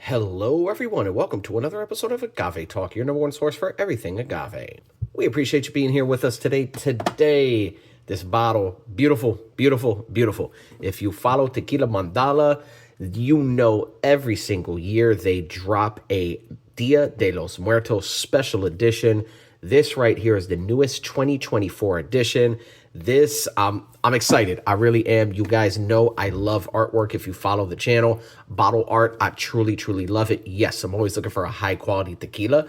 Hello, everyone, and welcome to another episode of Agave Talk, your number one source for everything agave. We appreciate you being here with us today. This bottle, beautiful, beautiful, beautiful. If you follow Tequila Mandala, you know every single year they drop a Dia De Los Muertos special edition. This right here is the newest 2024 edition. I'm excited. I really am. You guys know I love artwork. If you follow the channel, bottle art, I truly, truly love it. Yes, I'm always looking for a high quality tequila,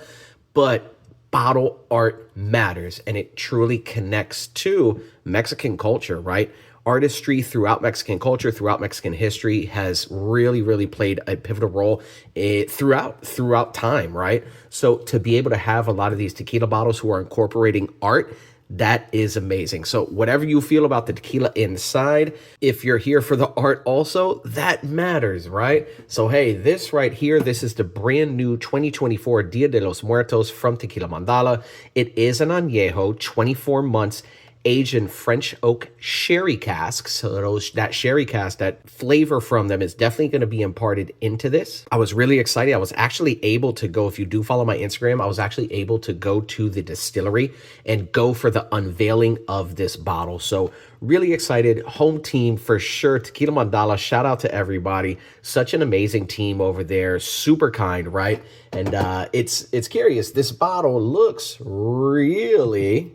but bottle art matters and it truly connects to Mexican culture, right? Artistry throughout Mexican culture, throughout Mexican history has really, really played a pivotal role throughout time, right? So to be able to have a lot of these tequila bottles who are incorporating art, that is amazing. So whatever you feel about the tequila inside, if you're here for the art also, that matters, right? So hey, this right here, this is the brand new 2024 Dia de los Muertos from Tequila Mandala. It is an añejo, 24 months, aged in French oak sherry casks. So that sherry cask, that flavor from them is definitely going to be imparted into this. I was really excited. I was actually able to go, if you do follow my Instagram, I was actually able to go to the distillery and go for the unveiling of this bottle. So really excited. Home team for sure. Tequila Mandala, shout out to everybody. Such an amazing team over there. Super kind, right? And it's curious. This bottle looks really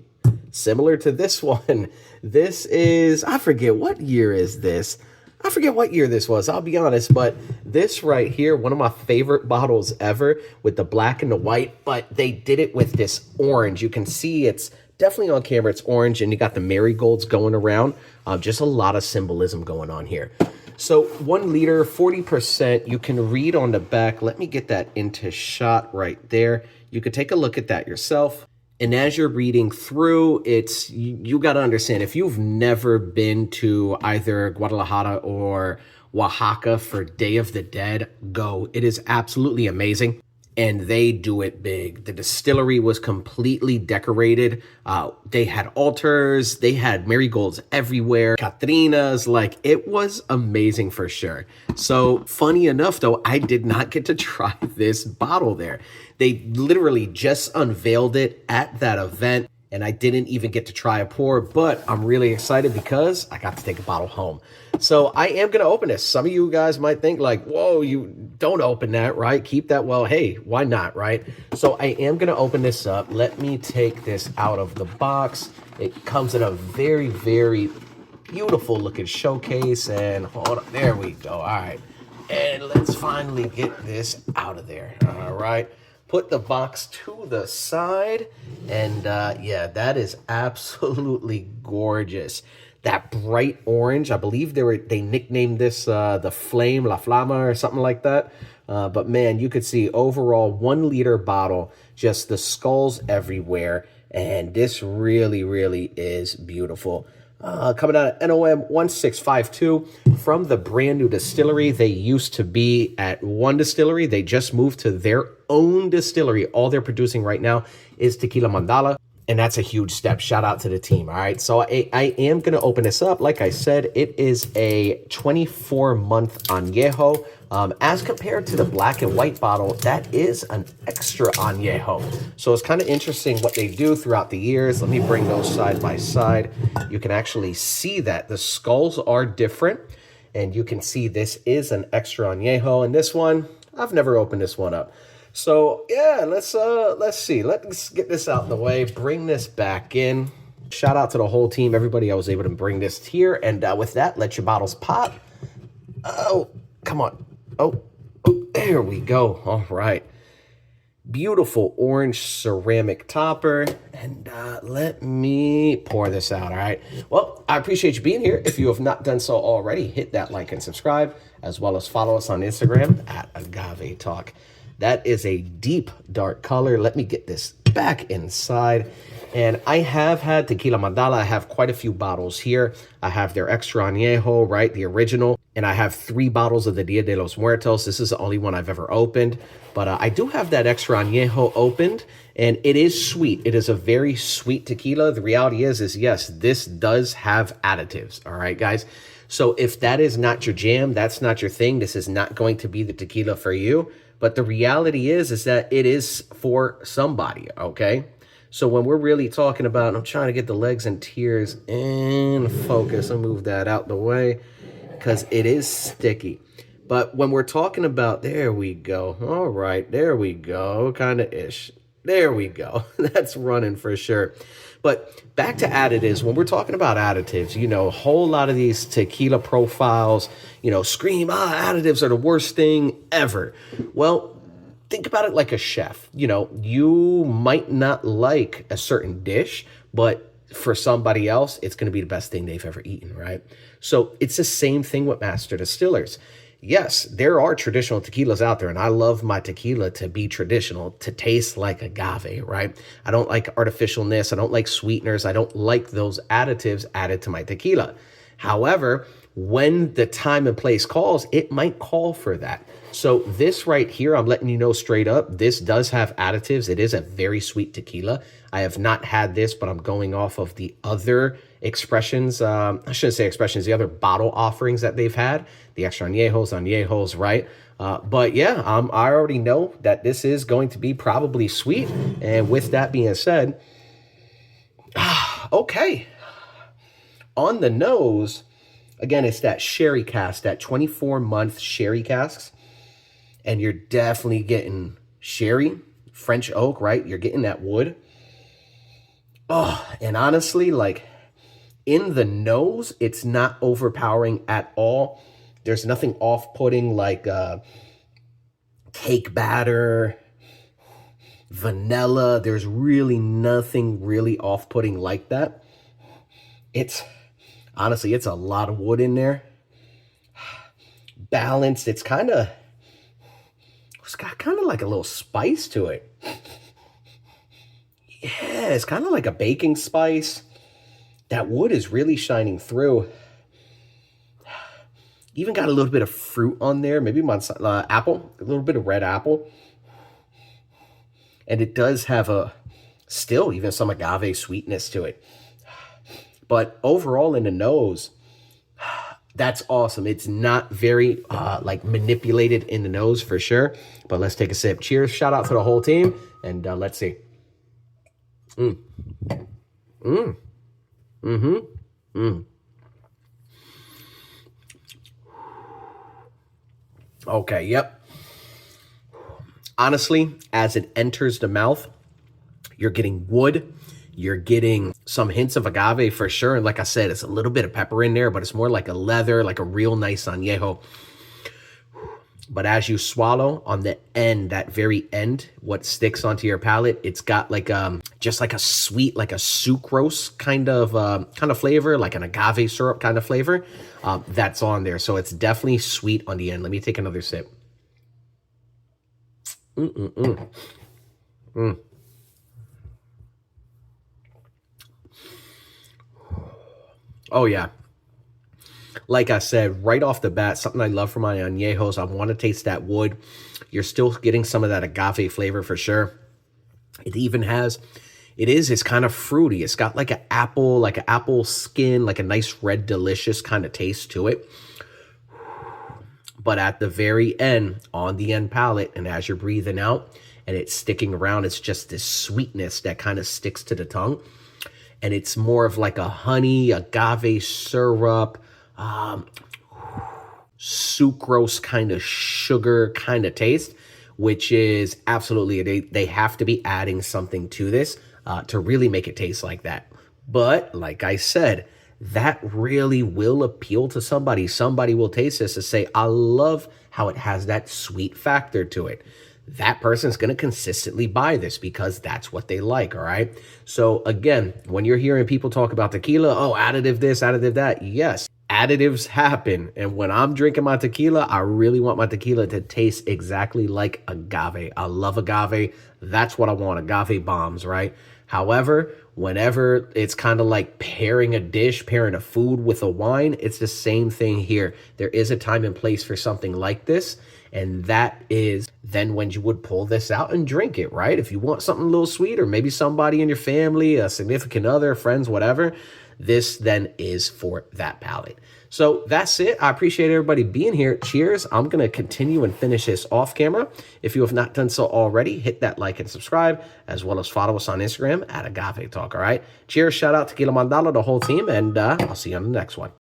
similar to this one. This is, I forget what year is this. I forget what year this was, I'll be honest, but this right here, one of my favorite bottles ever with the black and the white, but they did it with this orange. You can see it's definitely on camera, it's orange, and you got the marigolds going around. Just a lot of symbolism going on here. So 1 liter, 40%, you can read on the back. Let me get that into shot right there. You could take a look at that yourself. And as you're reading through, you got to understand, if you've never been to either Guadalajara or Oaxaca for Day of the Dead, go. It is absolutely amazing. And they do it big. The distillery was completely decorated. They had altars. They had marigolds everywhere. Catrinas, like it was amazing for sure. So funny enough, though, I did not get to try this bottle there. They literally just unveiled it at that event. And I didn't even get to try a pour, but I'm really excited because I got to take a bottle home. So I am going to open this. Some of you guys might think like, whoa, you don't open that, right? Keep that. Well, hey, why not, right? So I am going to open this up. Let me take this out of the box. It comes in a very, very beautiful looking showcase. And hold on, there we go. All right. And let's finally get this out of there. All right. Put the box to the side, and yeah, that is absolutely gorgeous. That bright orange, I believe they nicknamed this the Flame, La Flama, or something like that. But man, you could see overall 1 liter bottle, just the skulls everywhere, and this really, really is beautiful. Coming out of NOM 1652 from the brand new distillery. They used to be at one distillery. They just moved to their own distillery. All they're producing right now is Tequila Mandala. And that's a huge step. Shout out to the team. All right. So I am going to open this up. Like I said, it is a 24-month añejo. As compared to the black and white bottle, that is an extra añejo. So it's kind of interesting what they do throughout the years. Let me bring those side by side. You can actually see that the skulls are different. And you can see this is an extra añejo. And this one, I've never opened this one up. So yeah, let's see. Let's get this out of the way. Bring this back in. Shout out to the whole team, everybody. I was able to bring this here, and with that, let your bottles pop. Oh, come on. Oh, there we go. All right. Beautiful orange ceramic topper, and let me pour this out. All right. Well, I appreciate you being here. If you have not done so already, hit that like and subscribe, as well as follow us on Instagram at Agave Talk. That is a deep dark color. Let me get this back inside. And I have had Tequila Mandala. I have quite a few bottles here. I have their extra añejo, right? The original. And I have 3 bottles of the Dia de los Muertos. This is the only one I've ever opened. But I do have that extra añejo opened. And it is sweet. It is a very sweet tequila. The reality is yes, this does have additives. All right, guys. So if that is not your jam, that's not your thing, this is not going to be the tequila for you. But the reality is that it is for somebody, okay? So when we're really talking about, I'm trying to get the legs and tears in focus. I'll move that out the way because it is sticky. But when we're talking about, there we go. All right, there we go, kind of ish. There we go. That's running for sure. But back to additives. When we're talking about additives, you know, a whole lot of these tequila profiles, you know, scream, additives are the worst thing ever. Well, think about it like a chef. You know, you might not like a certain dish, but for somebody else, it's going to be the best thing they've ever eaten, right? So it's the same thing with master distillers. Yes, there are traditional tequilas out there, and I love my tequila to be traditional, to taste like agave, right? I don't like artificialness. I don't like sweeteners. I don't like those additives added to my tequila. However, when the time and place calls, it might call for that. So this right here, I'm letting you know straight up, this does have additives. It is a very sweet tequila. I have not had this, but I'm going off of the other expressions. I shouldn't say expressions, the other bottle offerings that they've had, the extra añejos, right? But yeah, I already know that this is going to be probably sweet. And with that being said, okay. On the nose, again, it's that sherry cask, that 24-month sherry casks. And you're definitely getting sherry, French oak, right? You're getting that wood. Oh, and honestly, like in the nose, it's not overpowering at all. There's nothing off-putting like cake batter, vanilla. There's really nothing really off-putting like that. Honestly, it's a lot of wood in there. Balanced. It's got kind of like a little spice to it. Yeah, it's kind of like a baking spice. That wood is really shining through. Even got a little bit of fruit on there. Maybe apple, a little bit of red apple. And it does have still even some agave sweetness to it. But overall in the nose, that's awesome. It's not very like manipulated in the nose for sure. But let's take a sip. Cheers. Shout out to the whole team. And let's see. Okay, yep. Honestly, as it enters the mouth, you're getting wood. You're getting some hints of agave for sure. And like I said, it's a little bit of pepper in there, but it's more like a leather, like a real nice añejo. But as you swallow on the end, that very end, what sticks onto your palate, it's got like just like a sweet, like a sucrose kind of flavor, like an agave syrup kind of flavor that's on there. So it's definitely sweet on the end. Let me take another sip. Oh, yeah. Like I said, right off the bat, something I love for my añejos. I want to taste that wood. You're still getting some of that agave flavor for sure. It's kind of fruity. It's got like an apple skin, like a nice red, delicious kind of taste to it. But at the very end, on the end palate, and as you're breathing out and it's sticking around, it's just this sweetness that kind of sticks to the tongue. And it's more of like a honey, agave syrup, sucrose kind of sugar kind of taste, which is absolutely, they have to be adding something to this to really make it taste like that. But like I said, that really will appeal to somebody. Somebody will taste this and say, I love how it has that sweet factor to it. That person's going to consistently buy this because that's what they like, all right? So again, when you're hearing people talk about tequila, oh, additive this, additive that, yes, additives happen. And when I'm drinking my tequila, I really want my tequila to taste exactly like agave. I love agave. That's what I want, agave bombs, right? However, whenever it's kind of like pairing a food with a wine, it's the same thing here. There is a time and place for something like this. And that is then when you would pull this out and drink it, right? If you want something a little sweet, or maybe somebody in your family, a significant other, friends, whatever, this then is for that palate. So that's it. I appreciate everybody being here. Cheers. I'm going to continue and finish this off camera. If you have not done so already, hit that like and subscribe, as well as follow us on Instagram at Agave Talk. All right. Cheers. Shout out to Tequila Mandala, the whole team, and I'll see you on the next one.